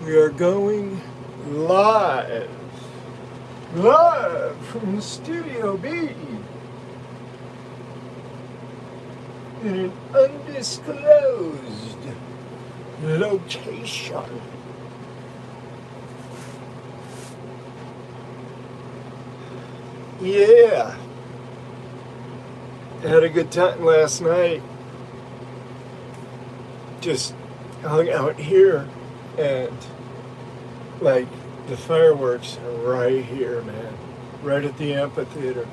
We are going live, live from Studio B in an undisclosed location. Yeah, had a good time last night. Just hung out here, and like the fireworks are right here, man, right at the amphitheater,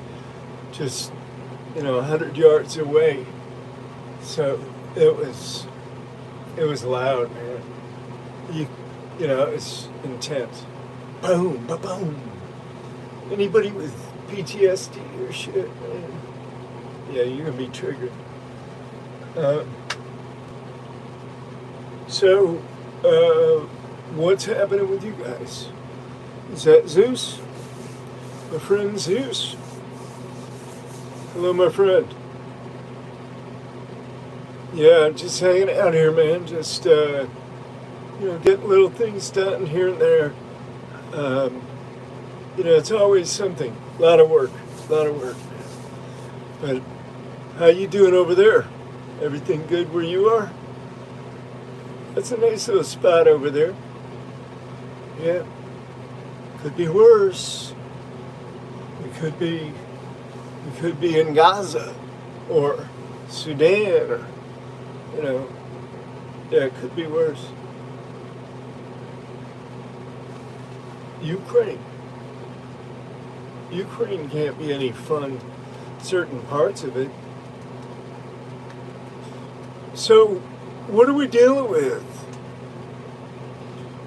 just 100 yards away. So it was loud, man. It's intense. Boom, ba boom. Anybody with PTSD or shit, man? Yeah, you're gonna be triggered. So, what's happening with you guys? Is that Zeus? My friend Zeus? Hello, my friend. Yeah, just hanging out here, man. Just, getting little things done here and there. It's always something. A lot of work, man. But how you doing over there? Everything good where you are? That's a nice little spot over there. Yeah. Could be worse. We could be in Gaza or Sudan or, yeah, it could be worse. Ukraine can't be any fun, certain parts of it. So, what are we dealing with?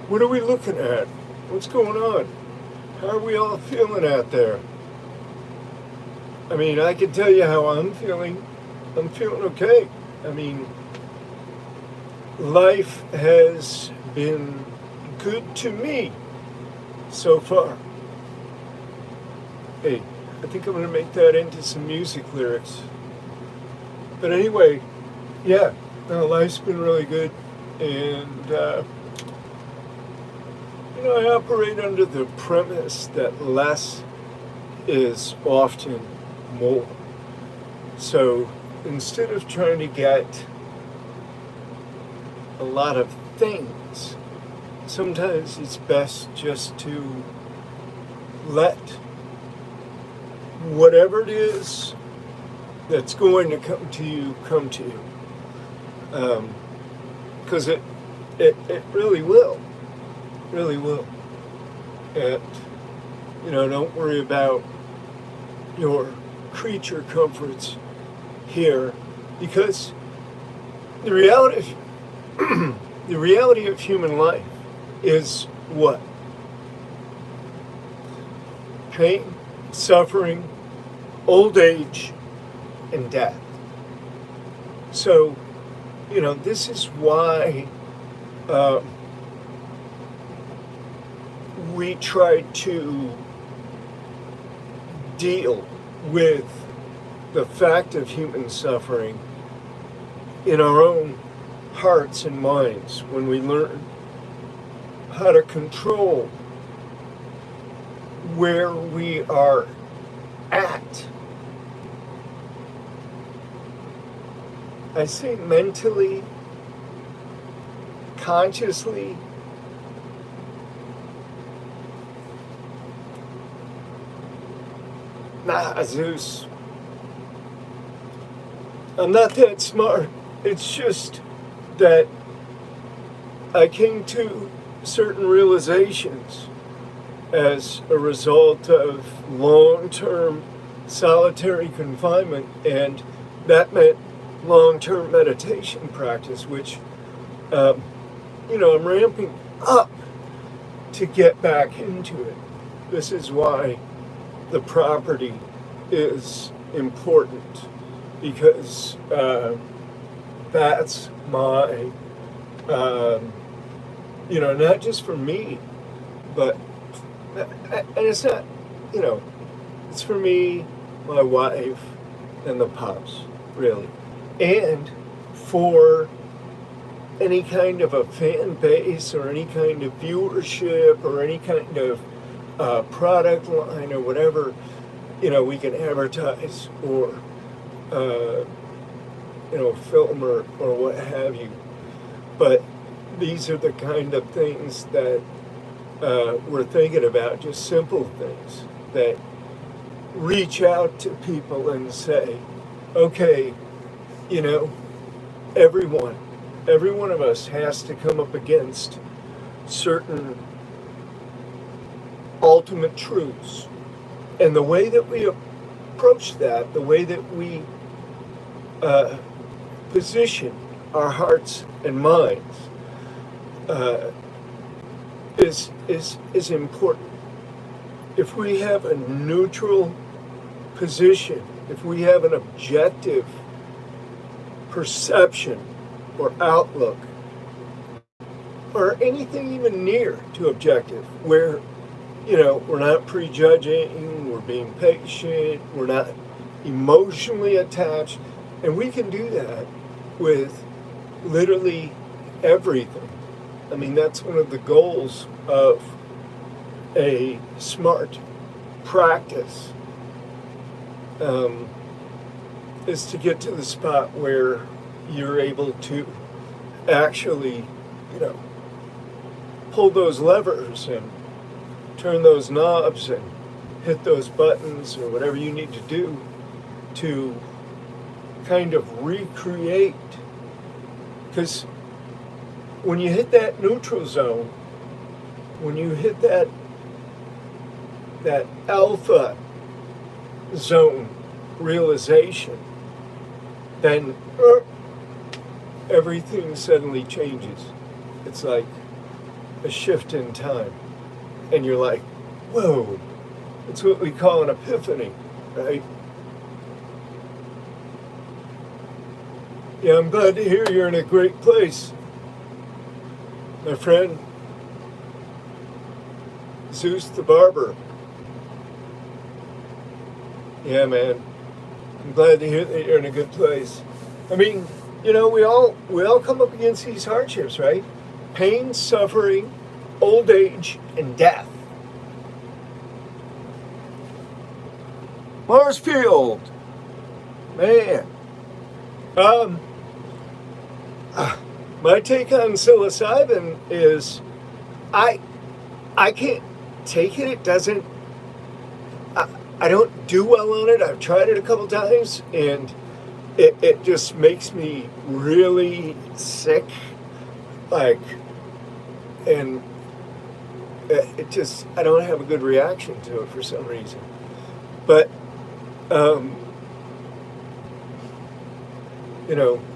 What are we looking at? What's going on? How are we all feeling out there? I mean, I can tell you how I'm feeling. I'm feeling okay. I mean, life has been good to me so far. Hey, I think I'm going to make that into some music lyrics. But anyway, yeah, life's been really good. And, I operate under the premise that less is often more. So instead of trying to get a lot of things, sometimes it's best just to let whatever it is that's going to come to you. Because it really will. Really will. And, don't worry about your creature comforts here, because the reality of human life is what? Pain, suffering, old age, and death. So, this is why we try to deal with the fact of human suffering in our own hearts and minds when we learn how to control where we are at. I say mentally, consciously. Nah, Zeus. I'm not that smart. It's just that I came to certain realizations as a result of long-term solitary confinement, and that meant long-term meditation practice, which, I'm ramping up to get back into it. This is why the property is important, because that's my, not just for me, but, and it's not, it's for me, my wife, and the pups, really. And for any kind of a fan base or any kind of viewership or any kind of product line or whatever, we can advertise or, film or what have you. But these are the kind of things that we're thinking about, just simple things that reach out to people and say, okay, every one of us has to come up against certain ultimate truths. And the way that we approach that, the way that we position our hearts and minds is important. If we have a neutral position, if we have an objective perception or outlook, or anything even near to objective, where we're not prejudging, we're being patient, we're not emotionally attached, and we can do that with literally everything. I mean, that's one of the goals of a smart practice, is to get to the spot where you're able to actually, pull those levers and turn those knobs and hit those buttons or whatever you need to do to kind of recreate. Because when you hit that neutral zone, when you hit that alpha zone realization, then everything suddenly changes. It's like a shift in time. And you're like, whoa, it's what we call an epiphany, right? Yeah, I'm glad to hear you're in a great place, my friend. Zeus the barber. Yeah, man. I'm glad to hear that you're in a good place. I mean, we all come up against these hardships, right? Pain, suffering, old age, and death. Marsfield, man. My take on psilocybin is, I can't take it. It doesn't. I don't do well on it. I've tried it a couple times, and it just makes me really sick. And I don't have a good reaction to it for some reason. But,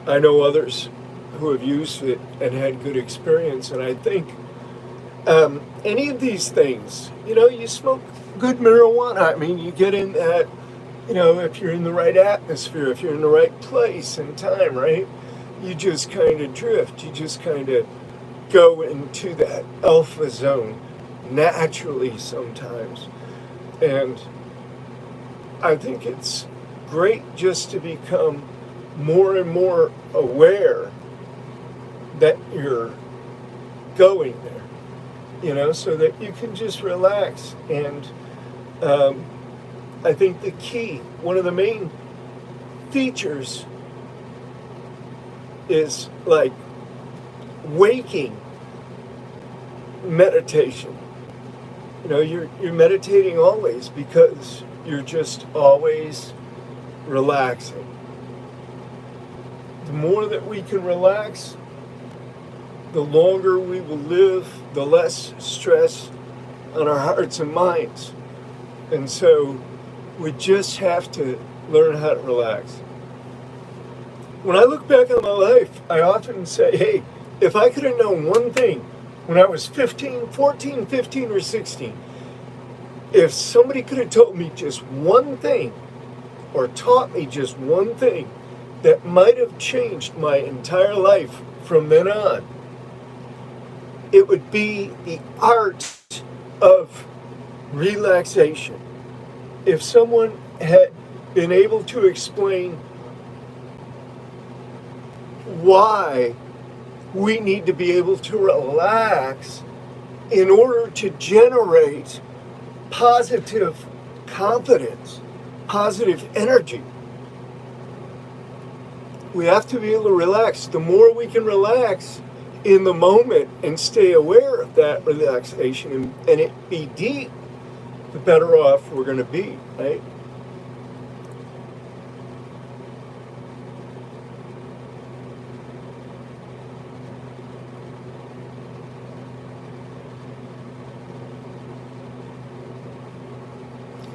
I know others who have used it and had good experience. And I think any of these things, you smoke good marijuana. I mean, you get in that, if you're in the right atmosphere, if you're in the right place and time, right? You just kind of drift. You just kind of go into that alpha zone naturally sometimes. And I think it's great just to become more and more aware that you're going there, so that you can just relax. And I think the key, one of the main features is like waking meditation. You're meditating always because you're just always relaxing. The more that we can relax, the longer we will live, the less stress on our hearts and minds. And so we just have to learn how to relax. When I look back on my life, I often say, hey, if I could have known one thing when I was 14, 15, or 16, if somebody could have told me just one thing or taught me just one thing that might have changed my entire life from then on, it would be the art of relaxation. If someone had been able to explain why we need to be able to relax in order to generate positive confidence, positive energy. We have to be able to relax. The more we can relax in the moment and stay aware of that relaxation and it be deep, the better off we're going to be, right?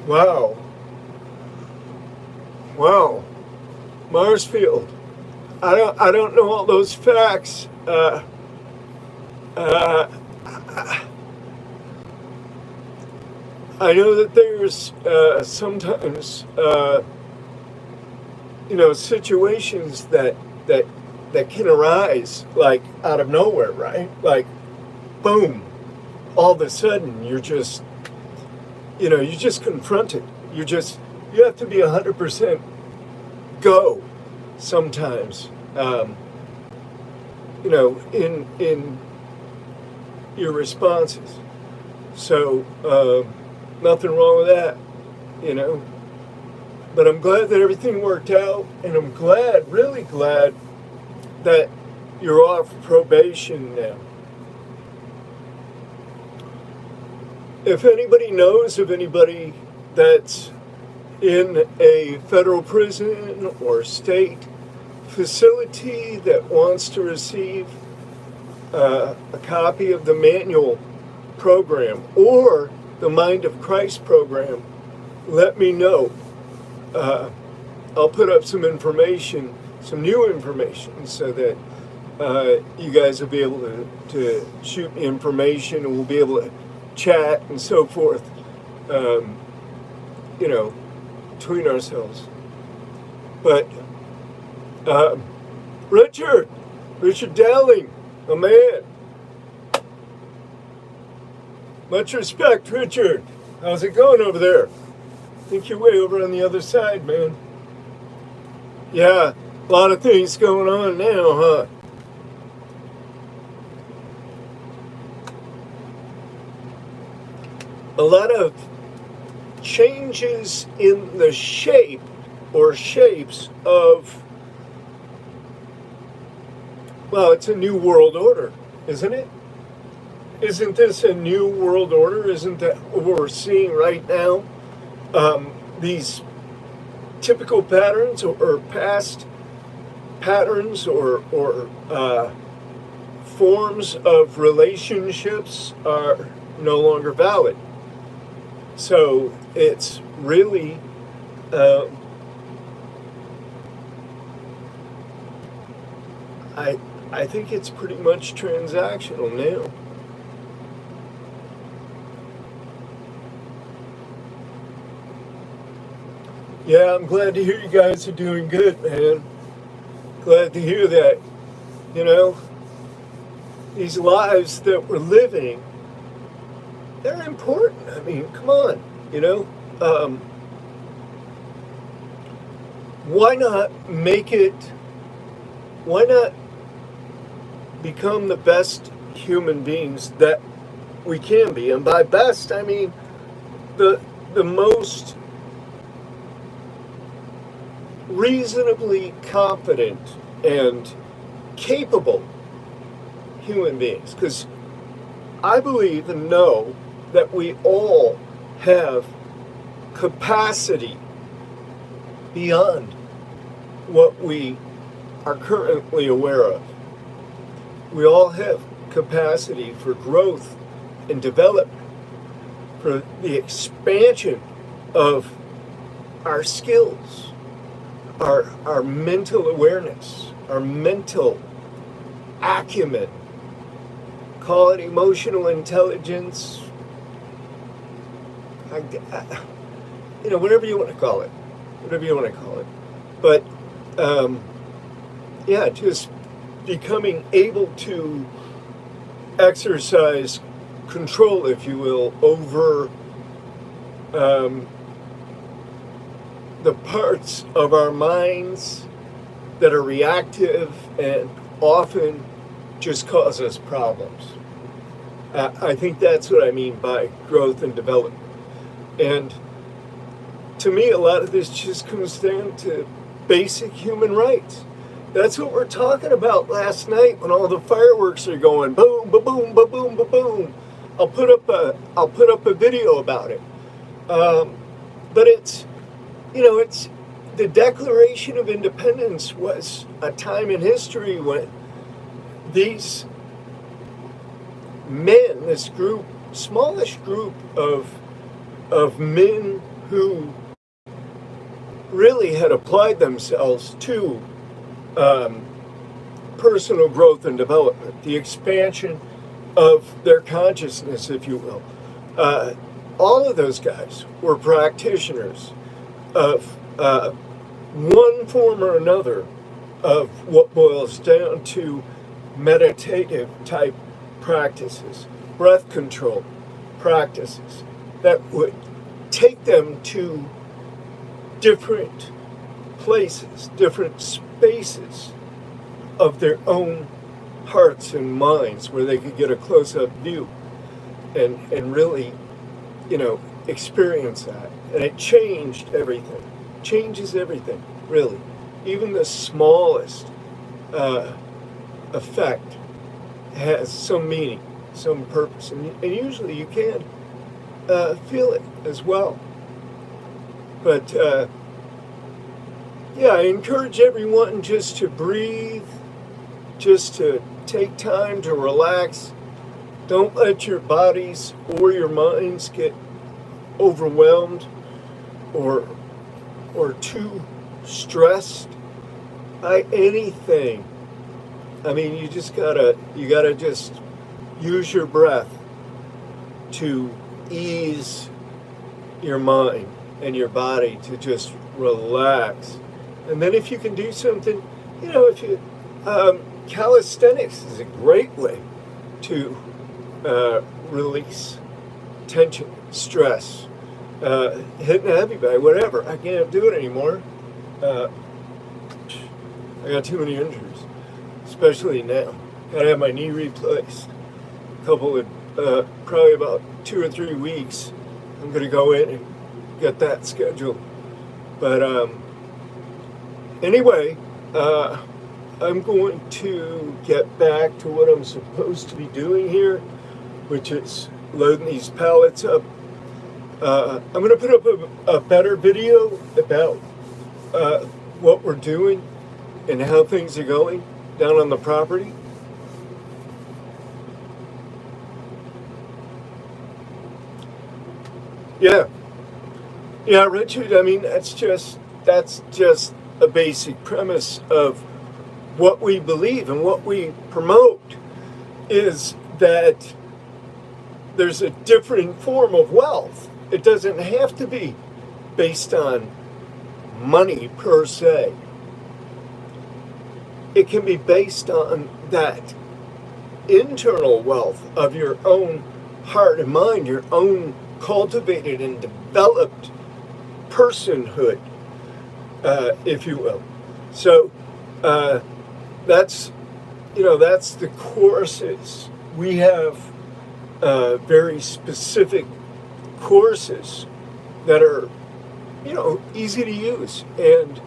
Wow. Wow. Marsfield. I don't know all those facts. Uh, I know that there's sometimes situations that can arise like out of nowhere, right? Like boom, all of a sudden you're just confronted. You have to be 100% go sometimes. In your responses. So nothing wrong with that, But I'm glad that everything worked out, and I'm glad, really glad, that you're off probation now. If anybody knows of anybody that's in a federal prison or state facility that wants to receive a copy of the manual program or the Mind of Christ program, let me know. I'll put up some information, some new information, so that you guys will be able to shoot me information, and we'll be able to chat and so forth, between ourselves. But Richard Dowling, a man. Much respect, Richard. How's it going over there? I think you're way over on the other side, man. Yeah, a lot of things going on now, huh? A lot of changes in the shape or shapes of, well, it's a new world order, isn't it? Isn't this a new world order? Isn't that what we're seeing right now? These typical patterns or past patterns or forms of relationships are no longer valid. So it's really I think it's pretty much transactional now. Yeah, I'm glad to hear you guys are doing good, man. Glad to hear that. These lives that we're living, they're important. I mean, come on, why not become the best human beings that we can be? And by best, I mean the most reasonably competent and capable human beings. Because I believe and know that we all have capacity beyond what we are currently aware of. We all have capacity for growth and development, for the expansion of our skills, our mental awareness, our mental acumen, call it emotional intelligence, whatever you want to call it. But, just becoming able to exercise control, if you will, over the parts of our minds that are reactive and often just cause us problems. I think that's what I mean by growth and development. And to me, a lot of this just comes down to basic human rights. That's what we're talking about last night when all the fireworks are going boom, ba boom, ba boom, ba boom. I'll put up a video about it. But it's the Declaration of Independence was a time in history when these men, this group, smallish group of men who really had applied themselves to personal growth and development, the expansion of their consciousness, if you will. All of those guys were practitioners of one form or another of what boils down to meditative type practices, breath control practices that would take them to different places, different spaces of their own hearts and minds where they could get a close-up view and really, experience that. And it changed everything. Changes everything, really. Even the smallest effect has some meaning, some purpose. And usually you can feel it as well. But, I encourage everyone just to breathe, just to take time to relax. Don't let your bodies or your minds get overwhelmed or too stressed by anything. I mean, you gotta just use your breath to ease your mind and your body to just relax. And then if you can do something, calisthenics is a great way to release tension, stress, hitting a heavy bag, whatever. I can't do it anymore. I got too many injuries, especially now. Gotta have my knee replaced. Couple of, probably about 2 or 3 weeks, I'm gonna go in and get that scheduled. But anyway, I'm going to get back to what I'm supposed to be doing here, which is loading these pallets up. I'm going to put up a better video about what we're doing and how things are going down on the property. Yeah, Richard, I mean, that's just a basic premise of what we believe and what we promote is that there's a different form of wealth. It doesn't have to be based on money per se. It can be based on that internal wealth of your own heart and mind, your own cultivated and developed personhood, if you will. So that's the courses. We have very specific courses that are, easy to use and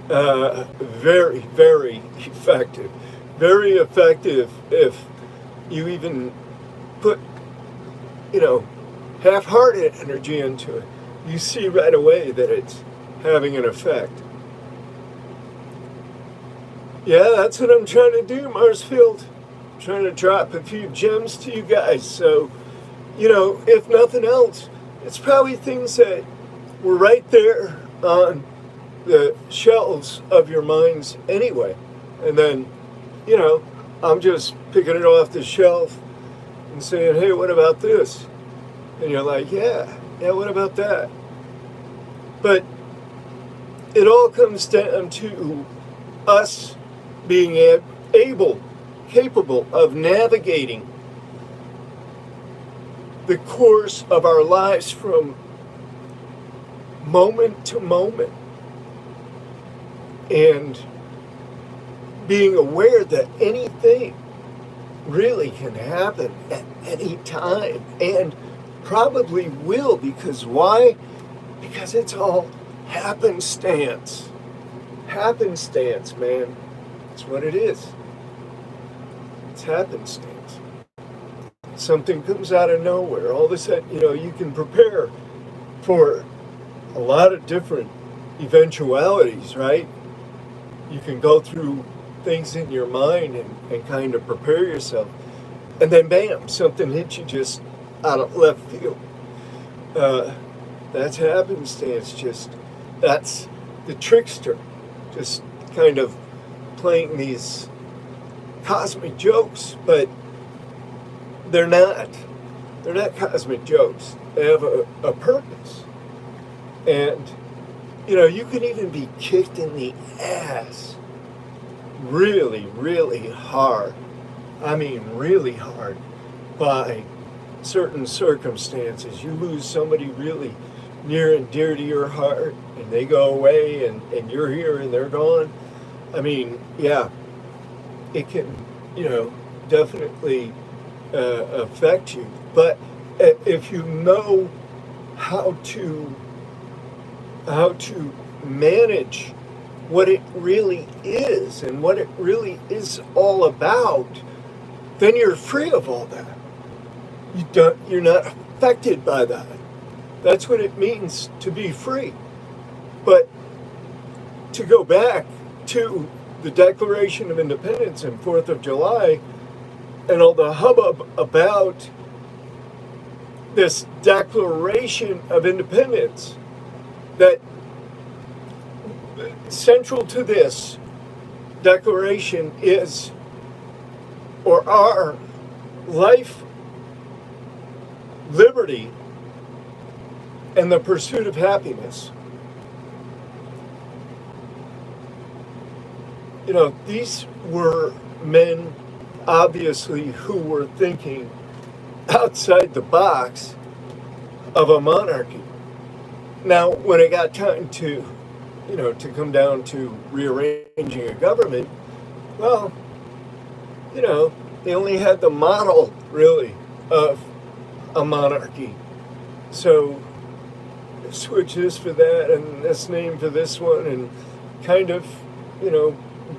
very, very effective. Very effective if you even put, half-hearted energy into it. You see right away that it's having an effect. Yeah, that's what I'm trying to do, Marsfield. I'm trying to drop a few gems to you guys. So, if nothing else, it's probably things that were right there on the shelves of your minds anyway. And then, I'm just picking it off the shelf and saying, hey, what about this? And you're like, yeah, what about that? But it all comes down to us being capable of navigating the course of our lives from moment to moment and being aware that anything really can happen at any time, and probably will, because why? Because it's all happenstance. Happenstance, man. That's what it is. It's happenstance. Something comes out of nowhere. All of a sudden, you can prepare for a lot of different eventualities, right? You can go through things in your mind and kind of prepare yourself. And then bam, something hits you just out of left field. That's happenstance. That's the trickster, just kind of playing these cosmic jokes, but they're not cosmic jokes. They have a purpose. And you can even be kicked in the ass really, really hard. I mean, really hard by certain circumstances. You lose somebody really near and dear to your heart, and they go away, and you're here and they're gone. I mean, yeah, it can, definitely affect you. But if you know how to manage what it really is and what it really is all about, then you're free of all that. You're not affected by that. That's what it means to be free. But to go back to the Declaration of Independence and 4th of July and all the hubbub about this Declaration of Independence, that central to this declaration is, or are, life, liberty, and the pursuit of happiness. These were men, obviously, who were thinking outside the box of a monarchy. Now, when it got time to come down to rearranging a government, well, they only had the model, really, of a monarchy. So, switch this for that and this name for this one, and kind of,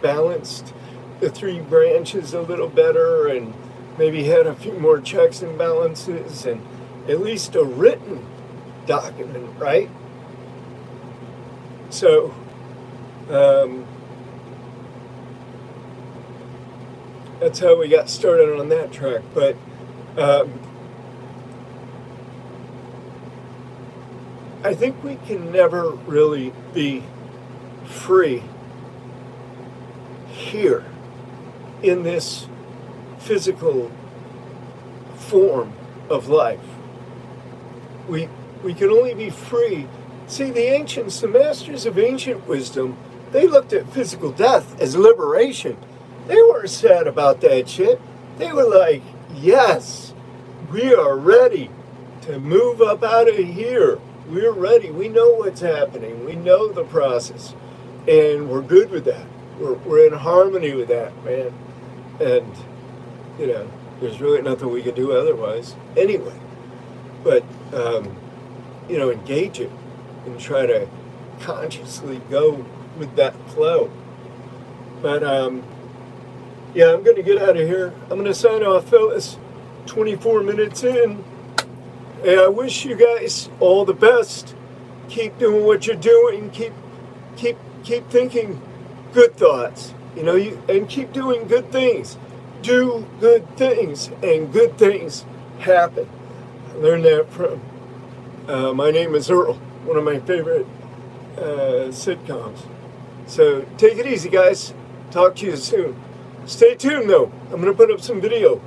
balanced the three branches a little better, and maybe had a few more checks and balances, and at least a written document, right? So, that's how we got started on that track. But I think we can never really be free here in this physical form of life. We can only be free. See, the ancients, the masters of ancient wisdom, they looked at physical death as liberation. They weren't sad about that shit. They were like, yes, we are ready to move up out of here. We're ready. We know what's happening. We know the process. And we're good with that. We're in harmony with that, man. And, there's really nothing we can do otherwise anyway. But, engage it and try to consciously go with that flow. But, I'm going to get out of here. I'm going to sign off, fellas. 24 minutes in. And I wish you guys all the best. Keep doing what you're doing. Keep thinking good thoughts. And keep doing good things. Do good things, and good things happen. I learned that from My Name is Earl, one of my favorite sitcoms. So take it easy, guys. Talk to you soon. Stay tuned, though. I'm going to put up some video.